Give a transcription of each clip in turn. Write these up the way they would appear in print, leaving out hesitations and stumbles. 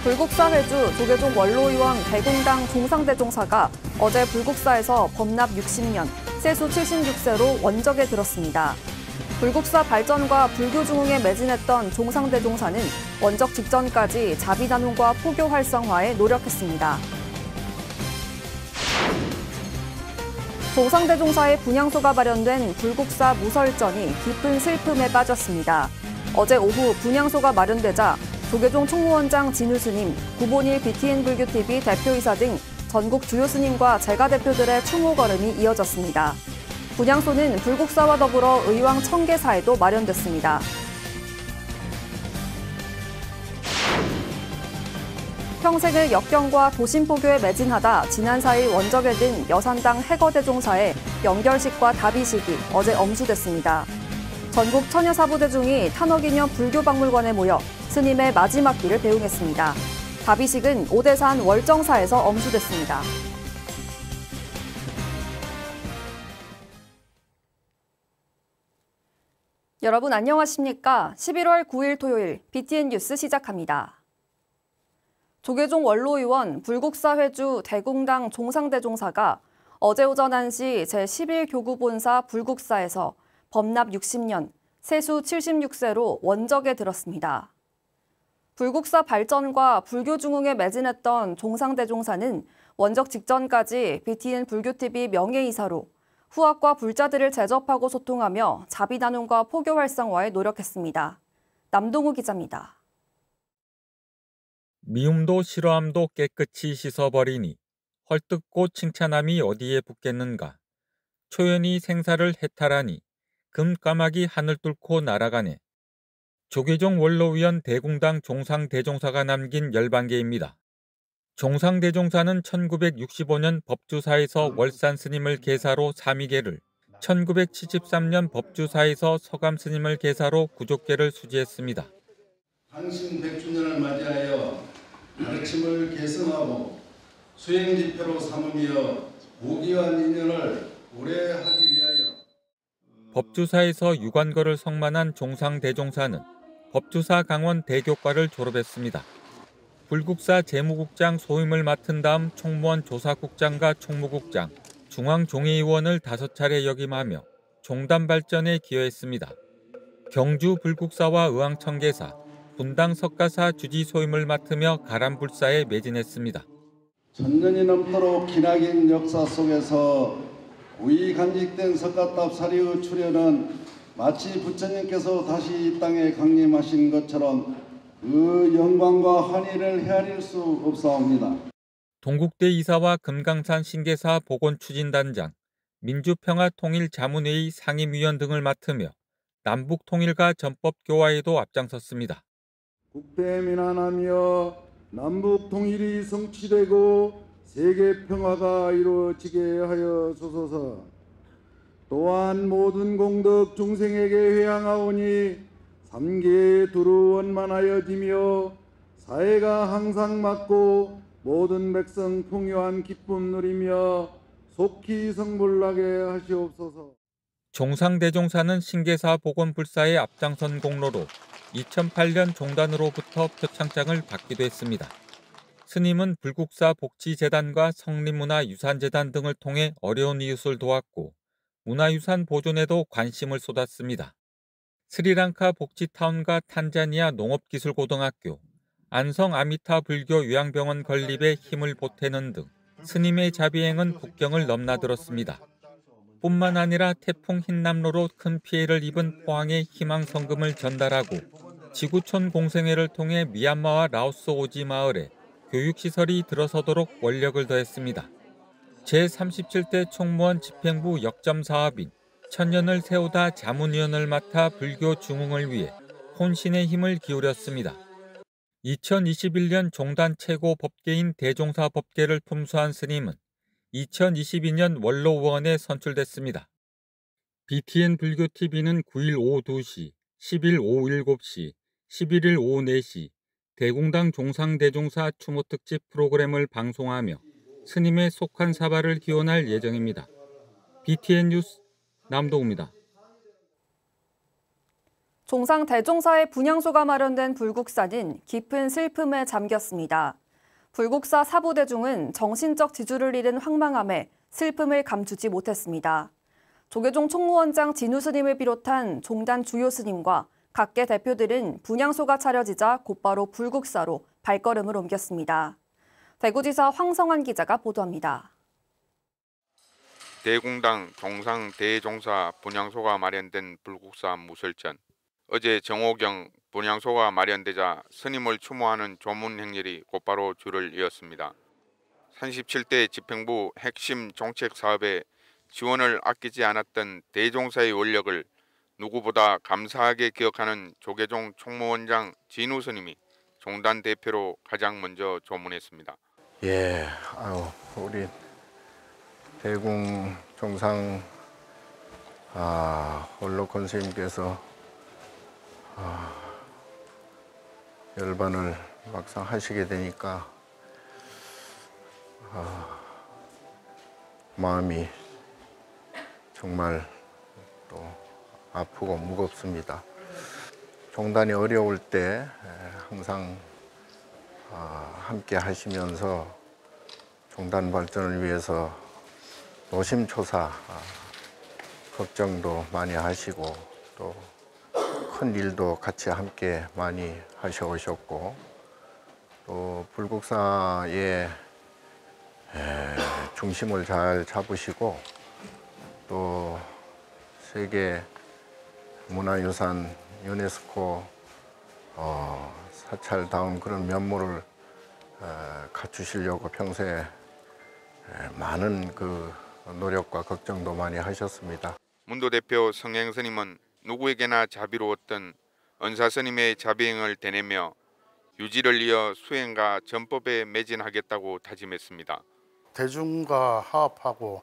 불국사 회주 조계종 원로의원 대공당 종상대종사가 어제 불국사에서 법납 60년, 세수 76세로 원적에 들었습니다. 불국사 발전과 불교 중흥에 매진했던 종상대종사는 원적 직전까지 자비나눔과 포교 활성화에 노력했습니다. 종상대종사의 분향소가 마련된 불국사 무설전이 깊은 슬픔에 빠졌습니다. 어제 오후 분향소가 마련되자 조계종 총무원장 진우 스님, 구본일 BTN 불교TV 대표이사 등 전국 주요 스님과 제가 대표들의 추모 걸음이 이어졌습니다. 분향소는 불국사와 더불어 의왕 청계사에도 마련됐습니다. 평생을 역경과 도심포교에 매진하다 지난 4일 원적에 든 여산당 해거대종사의 영결식과 답이식이 어제 엄수됐습니다. 전국 처녀사부대중이 탄어기념 불교박물관에 모여 스님의 마지막 길을 배웅했습니다. 답이식은 오대산 월정사에서 엄수됐습니다. 여러분 안녕하십니까? 11월 9일 토요일 BTN 뉴스 시작합니다. 조계종 원로의원 불국사 회주 대공당 종상대종사가 어제 오전 1시 제11교구본사 불국사에서 법납 60년, 세수 76세로 원적에 들었습니다. 불국사 발전과 불교 중흥에 매진했던 종상대종사는 원적 직전까지 BTN 불교TV 명예이사로 후학과 불자들을 제접하고 소통하며 자비나눔과 포교 활성화에 노력했습니다. 남동우 기자입니다. 미움도 싫어함도 깨끗이 씻어버리니 헐뜯고 칭찬함이 어디에 붙겠는가. 초연히 생사를 해탈하니 금까마귀 하늘 뚫고 날아가네. 조계종 원로위원 대공당 종상대종사가 남긴 열반계입니다. 종상대종사는 1965년 법주사에서 월산스님을 계사로 사미계를, 1973년 법주사에서 서감스님을 계사로 구족계를 수지했습니다. 당신 100주년을 맞이하여 가르침을 계승하고 수행지표로 삼으며 무기한 인연을 오래 하기 위하여 법주사에서 유관거를 성만한 종상대종사는 법주사 강원 대교과를 졸업했습니다. 불국사 재무국장 소임을 맡은 다음 총무원 조사국장과 총무국장, 중앙종의위원을 5차례 역임하며 종단 발전에 기여했습니다. 경주 불국사와 의왕청계사, 분당 석가사 주지 소임을 맡으며 가람불사에 매진했습니다. 천년이 넘도록 기나긴 역사 속에서 우이 간직된 석가탑 사리의 출현은 마치 부처님께서 다시 이 땅에 강림하신 것처럼 그 영광과 환희를 헤아릴 수 없사옵니다. 동국대 이사와 금강산 신계사 보건추진단장, 민주평화통일자문회의 상임위원 등을 맡으며 남북통일과 전법교화에도 앞장섰습니다. 국대민안하며 남북통일이 성취되고 세계평화가 이루어지게 하여 주소서. 또한 모든 공덕 중생에게 회향하오니 삼계 두루 원만하여지며 사회가 항상 맑고 모든 백성 풍요한 기쁨 누리며 속히 성불나게 하시옵소서. 종상대종사는 신계사 보건불사의 앞장선 공로로 2008년 종단으로부터 표창장을 받기도 했습니다. 스님은 불국사 복지재단과 성림문화유산재단 등을 통해 어려운 이웃을 도왔고 문화유산 보존에도 관심을 쏟았습니다. 스리랑카 복지타운과 탄자니아 농업기술고등학교, 안성 아미타 불교 요양병원 건립에 힘을 보태는 등 스님의 자비행은 국경을 넘나들었습니다. 뿐만 아니라 태풍 흰남노로 큰 피해를 입은 포항에 희망성금을 전달하고 지구촌 공생회를 통해 미얀마와 라오스 오지 마을에 교육시설이 들어서도록 원력을 더했습니다. 제37대 총무원 집행부 역점 사업인 천년을 세우다 자문위원을 맡아 불교 중흥을 위해 혼신의 힘을 기울였습니다. 2021년 종단 최고 법계인 대종사 법계를 품수한 스님은 2022년 원로의원에 선출됐습니다. BTN 불교TV는 9일 오후 2시, 10일 오후 7시, 11일 오후 4시 대공당 종상대종사 추모특집 프로그램을 방송하며 스님의 속한 사발을 기원할 예정입니다. BTN 뉴스 남동우입니다. 종상 대종사의 분향소가 마련된 불국사는 깊은 슬픔에 잠겼습니다. 불국사 사부대중은 정신적 지주를 잃은 황망함에 슬픔을 감추지 못했습니다. 조계종 총무원장 진우 스님을 비롯한 종단 주요 스님과 각계 대표들은 분향소가 차려지자 곧바로 불국사로 발걸음을 옮겼습니다. 대구지사 황성환 기자가 보도합니다. 대공당 종상 대종사 분향소가 마련된 불국사 무설전. 어제 정오경 분향소가 마련되자 스님을 추모하는 조문 행렬이 곧바로 줄을 이었습니다. 37대 집행부 핵심 정책 사업에 지원을 아끼지 않았던 대종사의 원력을 누구보다 감사하게 기억하는 조계종 총무원장 진우 스님이 종단 대표로 가장 먼저 조문했습니다. 우리 대궁 종상 홀로콘 스님께서 열반을 막상 하시게 되니까 마음이 정말 또 아프고 무겁습니다. 종단이 어려울 때 항상 함께 하시면서 종단 발전을 위해서 노심초사 걱정도 많이 하시고 또 큰 일도 같이 함께 많이 하셔오셨고 또 불국사의 중심을 잘 잡으시고 또 세계 문화유산 유네스코 사찰다운 그런 면모를 갖추시려고 평소에 많은 그 노력과 걱정도 많이 하셨습니다. 문도 대표 성행 스님은 누구에게나 자비로웠던 은사 스님의 자비행을 되뇌며 유지를 이어 수행과 전법에 매진하겠다고 다짐했습니다. 대중과 화합하고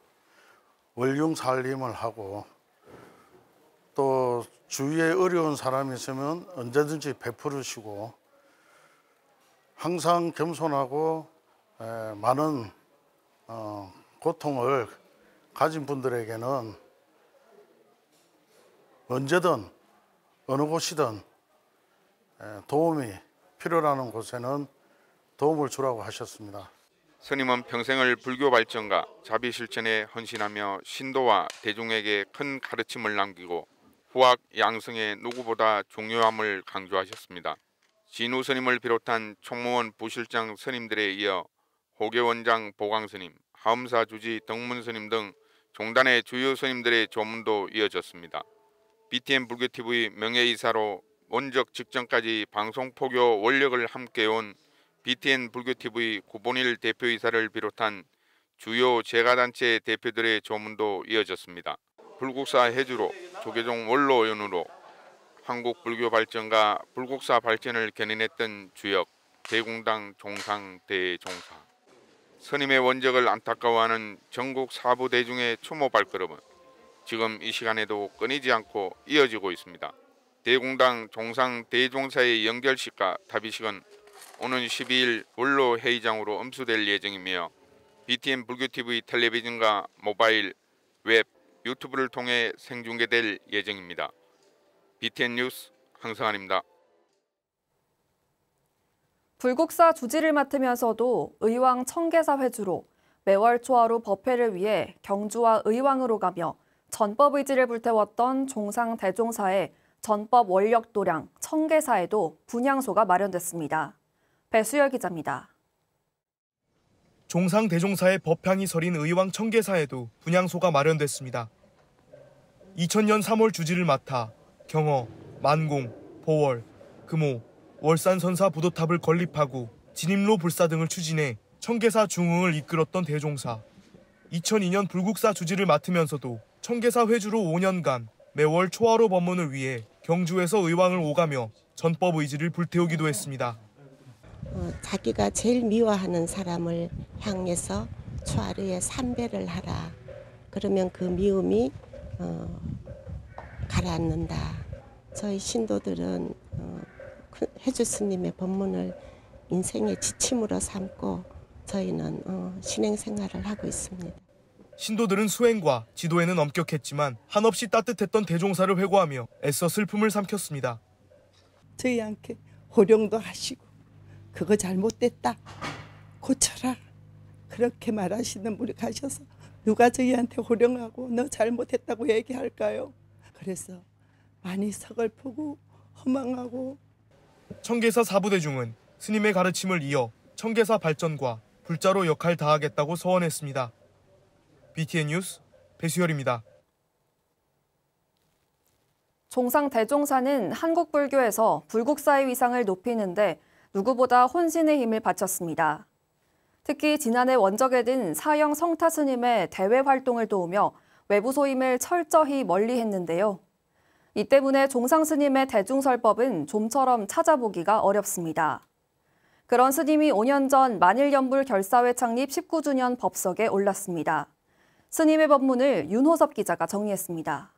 원융 살림을 하고 또 주위에 어려운 사람이 있으면 언제든지 베풀으시고 항상 겸손하고 많은 고통을 가진 분들에게는 언제든 어느 곳이든 도움이 필요라는 곳에는 도움을 주라고 하셨습니다. 스님은 평생을 불교 발전과 자비 실천에 헌신하며 신도와 대중에게 큰 가르침을 남기고 후학 양성의 누구보다 중요함을 강조하셨습니다. 진우 스님을 비롯한 총무원 부실장 스님들에 이어 호계원장 보광 스님, 하엄사 주지 덕문 스님 등 종단의 주요 스님들의 조문도 이어졌습니다. BTN 불교TV 명예이사로 원적 직전까지 방송 포교 원력을 함께해온 BTN 불교TV 구본일 대표이사를 비롯한 주요 재가단체 대표들의 조문도 이어졌습니다. 불국사 해주로 조계종 원로원으로 한국 불교 발전과 불국사 발전을 견인했던 주역 대공당 종상 대종사. 스님의 원적을 안타까워하는 전국 사부 대중의 추모 발걸음은 지금 이 시간에도 끊이지 않고 이어지고 있습니다. 대공당 종상 대종사의 연결식과 답의식은 오는 12일 원로 회의장으로 음수될 예정이며 BTN 불교TV 텔레비전과 모바일, 웹, 유튜브를 통해 생중계될 예정입니다. BTN 뉴스 황성환입니다. 불국사 주지를 맡으면서도 의왕 청계사 회주로 매월 초하루 법회를 위해 경주와 의왕으로 가며 전법 의지를 불태웠던 종상 대종사의 전법 원력 도량 청계사에도 분향소가 마련됐습니다. 배수열 기자입니다. 종상 대종사의 법향이 서린 의왕 청계사에도 분향소가 마련됐습니다. 2000년 3월 주지를 맡아 경어, 만공, 보월, 금호, 월산 선사 부도탑을 건립하고 진임로 불사 등을 추진해 청계사 중흥을 이끌었던 대종사. 2002년 불국사 주지를 맡으면서도 청계사 회주로 5년간 매월 초하루 법문을 위해 경주에서 의왕을 오가며 전법 의지를 불태우기도 했습니다. 자기가 제일 미워하는 사람을 향해서 초하루에 3배를 하라. 그러면 그 미움이 가라앉는다. 저희 신도들은 해주 스님의 법문을 인생의 지침으로 삼고 저희는 신행 생활을 하고 있습니다. 신도들은 수행과 지도에는 엄격했지만 한없이 따뜻했던 대종사를 회고하며 애써 슬픔을 삼켰습니다. 저희한테 호령도 하시고 그거 잘못됐다 고쳐라 그렇게 말하시는 분이 가셔서 누가 저희한테 호령하고 너 잘못했다고 얘기할까요? 그래서 많이 서글프고 허망하고. 청계사 사부대중은 스님의 가르침을 이어 청계사 발전과 불자로 역할 다하겠다고 서원했습니다. BTN 뉴스 배수열입니다. 종상대종사는 한국 불교에서 불국사의 위상을 높이는데 누구보다 혼신의 힘을 바쳤습니다. 특히 지난해 원적에 든 사형 성타 스님의 대외 활동을 도우며 외부 소임을 철저히 멀리했는데요. 이 때문에 종상 스님의 대중설법은 좀처럼 찾아보기가 어렵습니다. 그런 스님이 5년 전 만일연불 결사회 창립 19주년 법석에 올랐습니다. 스님의 법문을 윤호섭 기자가 정리했습니다.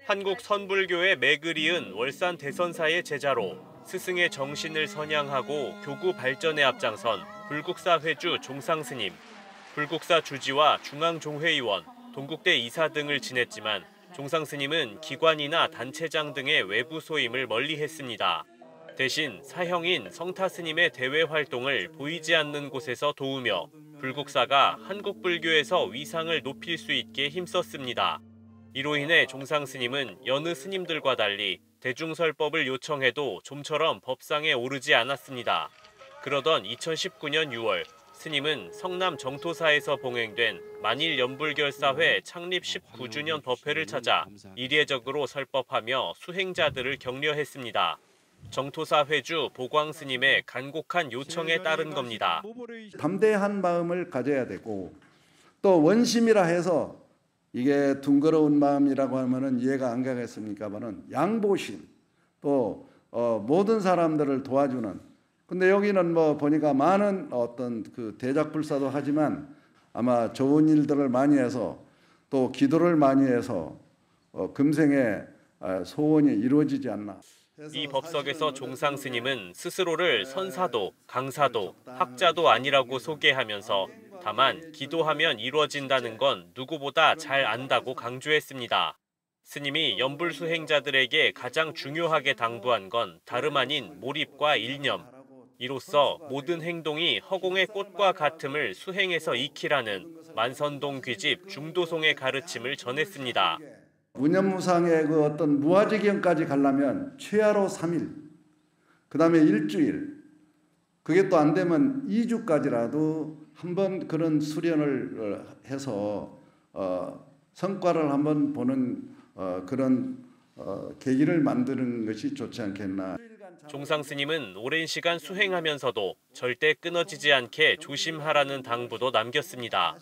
한국 선불교의 맥을 이은 월산 대선사의 제자로 스승의 정신을 선양하고 교구 발전에 앞장선 불국사 회주 종상 스님, 불국사 주지와 중앙종회의원, 동국대 이사 등을 지냈지만 종상 스님은 기관이나 단체장 등의 외부 소임을 멀리했습니다. 대신 사형인 성타 스님의 대외 활동을 보이지 않는 곳에서 도우며 불국사가 한국 불교에서 위상을 높일 수 있게 힘썼습니다. 이로 인해 종상 스님은 여느 스님들과 달리 대중설법을 요청해도 좀처럼 법상에 오르지 않았습니다. 그러던 2019년 6월 스님은 성남 정토사에서 봉행된 만일연불결사회 창립 19주년 법회를 찾아 이례적으로 설법하며 수행자들을 격려했습니다. 정토사 회주 보광 스님의 간곡한 요청에 따른 겁니다. 담대한 마음을 가져야 되고 또 원심이라 해서 이게 둥그러운 마음이라고 하면은 이해가 안 가겠습니까만은 양보심 또 모든 사람들을 도와주는. 근데 여기는 뭐 보니까 많은 어떤 그 대작불사도 하지만 아마 좋은 일들을 많이 해서 또 기도를 많이 해서 금생에 소원이 이루어지지 않나. 이 법석에서 종상 스님은 스스로를 선사도, 강사도, 학자도 아니라고 소개하면서 다만 기도하면 이루어진다는 건 누구보다 잘 안다고 강조했습니다. 스님이 연불 수행자들에게 가장 중요하게 당부한 건 다름 아닌 몰입과 일념. 이로써 모든 행동이 허공의 꽃과 같음을 수행해서 익히라는 만선동 귀집 중도송의 가르침을 전했습니다. 무념무상의 그 어떤 무아지경까지 가려면 최하로 3일, 그 다음에 일주일, 그게 또 안 되면 2주까지라도 한번 그런 수련을 해서 성과를 한번 보는 그런 계기를 만드는 것이 좋지 않겠나. 종상 스님은 오랜 시간 수행하면서도 절대 끊어지지 않게 조심하라는 당부도 남겼습니다.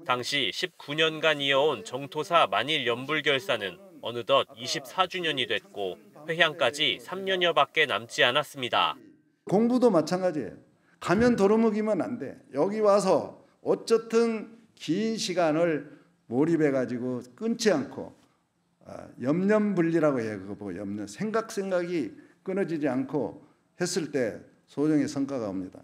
당시 19년간 이어온 정토사 만일연불결사는 어느덧 24주년이 됐고 회향까지 3년여밖에 남지 않았습니다. 공부도 마찬가지예요. 가면 도루묵이면 안 돼. 여기 와서 어쨌든 긴 시간을 몰입해가지고 끊지 않고 염념분리라고 해요. 그거 보고 염념. 생각이 끊어지지 않고 했을 때 소정의 성과가 옵니다.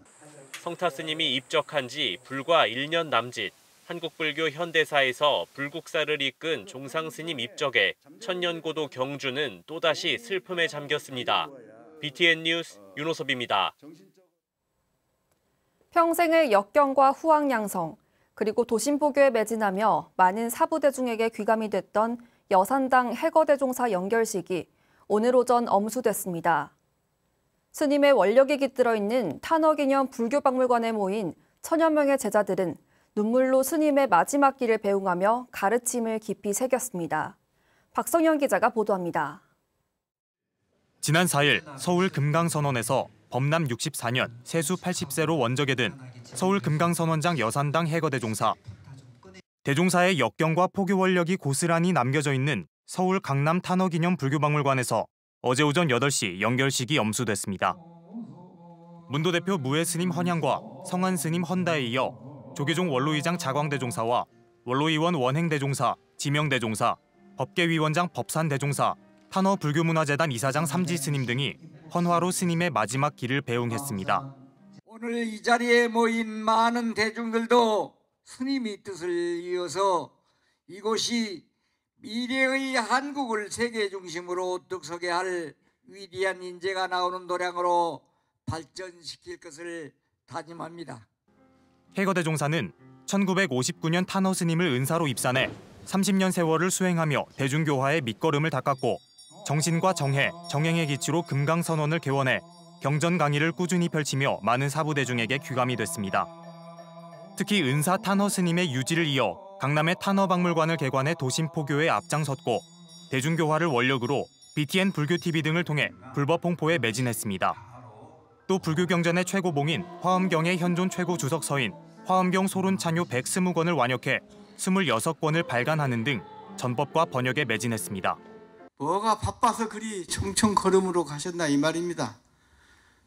성타 스님이 입적한 지 불과 1년 남짓, 한국불교 현대사에서 불국사를 이끈 종상 스님 입적에 천년고도 경주는 또다시 슬픔에 잠겼습니다. BTN 뉴스 윤호섭입니다. 평생을 역경과 후황양성, 그리고 도심포교에 매진하며 많은 사부대중에게 귀감이 됐던 여산당 해거대종사 연결식이 오늘 오전 엄수됐습니다. 스님의 원력이 깃들어 있는 탄허기념 불교박물관에 모인 천여 명의 제자들은 눈물로 스님의 마지막 길을 배웅하며 가르침을 깊이 새겼습니다. 박성현 기자가 보도합니다. 지난 4일 서울 금강선원에서 범남 64년 세수 80세로 원적에 든 서울 금강선원장 여산당 해거대종사. 대종사의 역경과 포교 원력이 고스란히 남겨져 있는 서울 강남 탄허기념 불교박물관에서 어제 오전 8시 연결식이 엄수됐습니다. 문도 대표 무해 스님 헌향과 성한 스님 헌다에 이어 조계종 원로의장 자광대종사와 원로의원 원행대종사, 지명대종사, 법계위원장 법산대종사, 탄허 불교문화재단 이사장 삼지 스님 등이 헌화로 스님의 마지막 길을 배웅했습니다. 오늘 이 자리에 모인 많은 대중들도 스님의 뜻을 이어서 이곳이 미래의 한국을 세계 중심으로 득서게 할 위대한 인재가 나오는 도량으로 발전시킬 것을 다짐합니다. 해거대종사는 1959년 탄허 스님을 은사로 입산해 30년 세월을 수행하며 대중교화의 밑거름을 닦았고 정신과 정해, 정행의 기치로 금강선원을 개원해 경전 강의를 꾸준히 펼치며 많은 사부대중에게 귀감이 됐습니다. 특히 은사 탄허 스님의 유지를 이어 강남의 탄허박물관을 개관해 도심포교에 앞장섰고 대중교화를 원력으로 BTN 불교TV 등을 통해 불법 홍보에 매진했습니다. 또 불교경전의 최고봉인 화엄경의 현존 최고 주석서인 화엄경 소론찬요 120권을 완역해 26권을 발간하는 등 전법과 번역에 매진했습니다. 뭐가 바빠서 그리 총총걸음으로 가셨나 이 말입니다.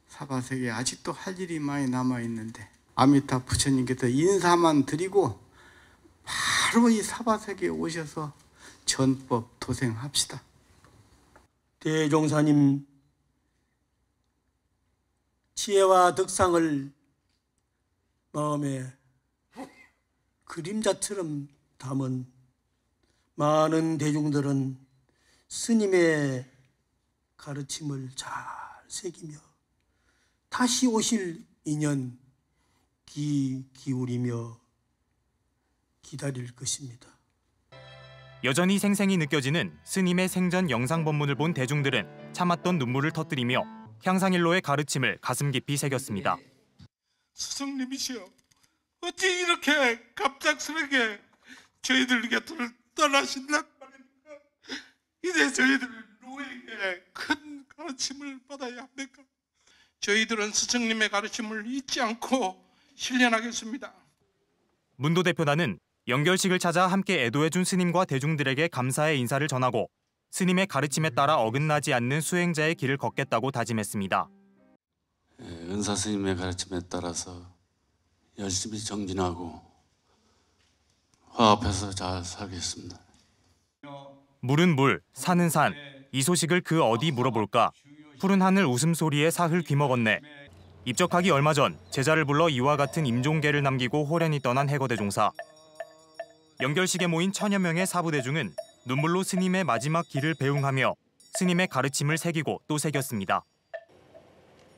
사바세계에 아직도 할 일이 많이 남아있는데 아미타 부처님께서 인사만 드리고 바로 이 사바세계에 오셔서 전법 도생합시다. 대종사님 지혜와 덕상을 마음에 그림자처럼 담은 많은 대중들은 스님의 가르침을 잘 새기며 다시 오실 인연 기울이며 기다릴 것입니다. 여전히 생생히 느껴지는 스님의 생전 영상법문을 본 대중들은 참았던 눈물을 터뜨리며 향상일로의 가르침을 가슴 깊이 새겼습니다. 스승님이시여, 어찌 이렇게 갑작스럽게 저희들 곁을 떠나신단 말입니까? 이제 저희들 누구에게 큰 가르침을 받아야 합니까? 저희들은 스승님의 가르침을 잊지 않고 실현하겠습니다. 문도 대표단은 연결식을 찾아 함께 애도해준 스님과 대중들에게 감사의 인사를 전하고 스님의 가르침에 따라 어긋나지 않는 수행자의 길을 걷겠다고 다짐했습니다. 은사 스님의 가르침에 따라서 열심히 정진하고 화합해서 잘 살겠습니다. 물은 물, 산은 산, 이 소식을 그 어디 물어볼까? 푸른 하늘 웃음소리에 사흘 귀먹었네. 입적하기 얼마 전 제자를 불러 이와 같은 임종계를 남기고 호련히 떠난 해거대종사. 연결식에 모인 1000여 명의 사부대중은 눈물로 스님의 마지막 길을 배웅하며 스님의 가르침을 새기고 또 새겼습니다.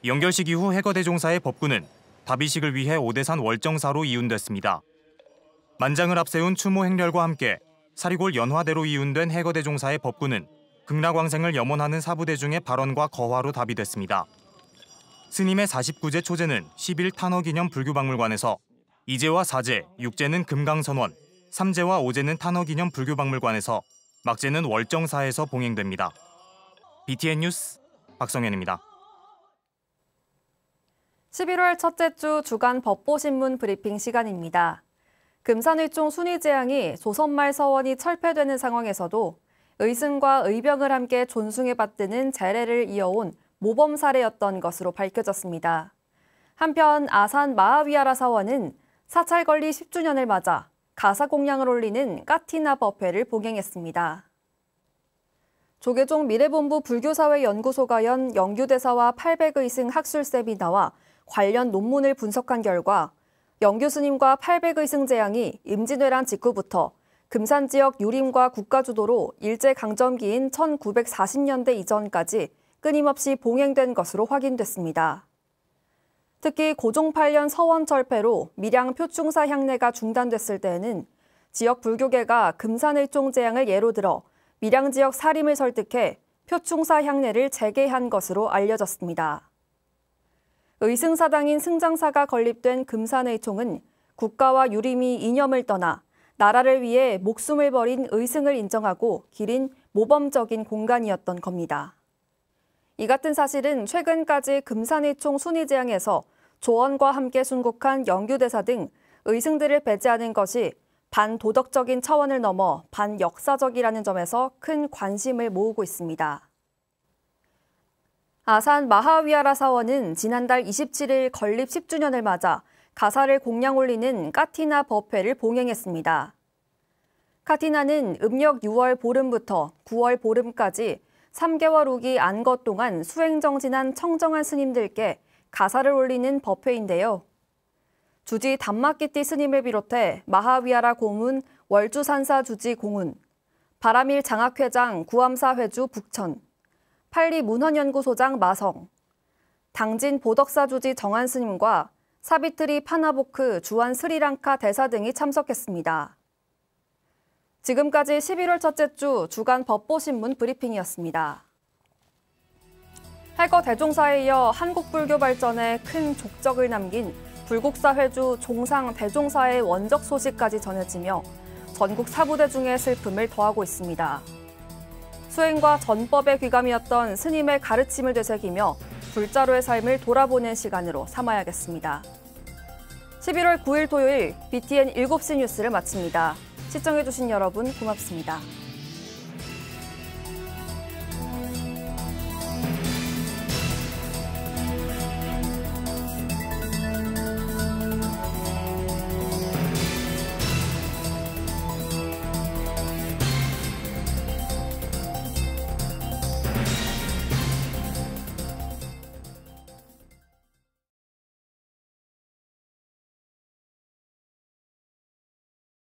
연결식 이후 해거대종사의 법구는 다비식을 위해 오대산 월정사로 이운됐습니다. 만장을 앞세운 추모 행렬과 함께 사리골 연화대로 이운된 해거대종사의 법구는 극락왕생을 염원하는 사부대중의 발언과 거화로 답이됐습니다. 스님의 49제 초제는 10일 탄허기념 불교박물관에서 2제와 4제, 6제는 금강선원, 3제와 5제는 탄허기념 불교박물관에서 막제는 월정사에서 봉행됩니다. BTN 뉴스 박성현입니다. 11월 첫째 주 주간 법보신문 브리핑 시간입니다. 금산의총 순위제항이 조선말 서원이 철폐되는 상황에서도 의승과 의병을 함께 존숭해 받드는 재래를 이어온 모범 사례였던 것으로 밝혀졌습니다. 한편 아산 마하위아라 사원은 사찰 건립 10주년을 맞아 가사 공양을 올리는 까티나 법회를 봉행했습니다. 조계종 미래본부 불교사회연구소가 연 영규대사와 800의승 학술 세미나와 관련 논문을 분석한 결과 영규 스님과 800의승 제양이 임진왜란 직후부터 금산 지역 유림과 국가주도로 일제강점기인 1940년대 이전까지 끊임없이 봉행된 것으로 확인됐습니다. 특히 고종 8년 서원 철폐로 밀양 표충사 향례가 중단됐을 때에는 지역 불교계가 금산의총 제양을 예로 들어 밀양 지역 사림을 설득해 표충사 향례를 재개한 것으로 알려졌습니다. 의승사당인 승장사가 건립된 금산의총은 국가와 유림이 이념을 떠나 나라를 위해 목숨을 버린 의승을 인정하고 기린 모범적인 공간이었던 겁니다. 이 같은 사실은 최근까지 금산의총 순위제항에서 조언과 함께 순국한 영규대사 등 의승들을 배제하는 것이 반도덕적인 차원을 넘어 반역사적이라는 점에서 큰 관심을 모으고 있습니다. 아산 마하위아라 사원은 지난달 27일 건립 10주년을 맞아 가사를 공양 올리는 까티나 법회를 봉행했습니다. 까티나는 음력 6월 보름부터 9월 보름까지 3개월 후기 안거 동안 수행정진한 청정한 스님들께 가사를 올리는 법회인데요. 주지 담마끼띠 스님을 비롯해 마하위아라 고문, 월주산사 주지 공훈, 바라밀 장학회장 구암사 회주 북천, 팔리 문헌연구소장 마성, 당진 보덕사 주지 정한 스님과 사비트리 파나보크 주한 스리랑카 대사 등이 참석했습니다. 지금까지 11월 첫째 주 주간 법보신문 브리핑이었습니다. 해거 대종사에 이어 한국 불교 발전에 큰 족적을 남긴 불국사 회주 종상 대종사의 원적 소식까지 전해지며 전국 사부대 중의 슬픔을 더하고 있습니다. 수행과 전법의 귀감이었던 스님의 가르침을 되새기며 불자로의 삶을 돌아보는 시간으로 삼아야겠습니다. 11월 9일 토요일 BTN 7시 뉴스를 마칩니다. 시청해주신 여러분 고맙습니다.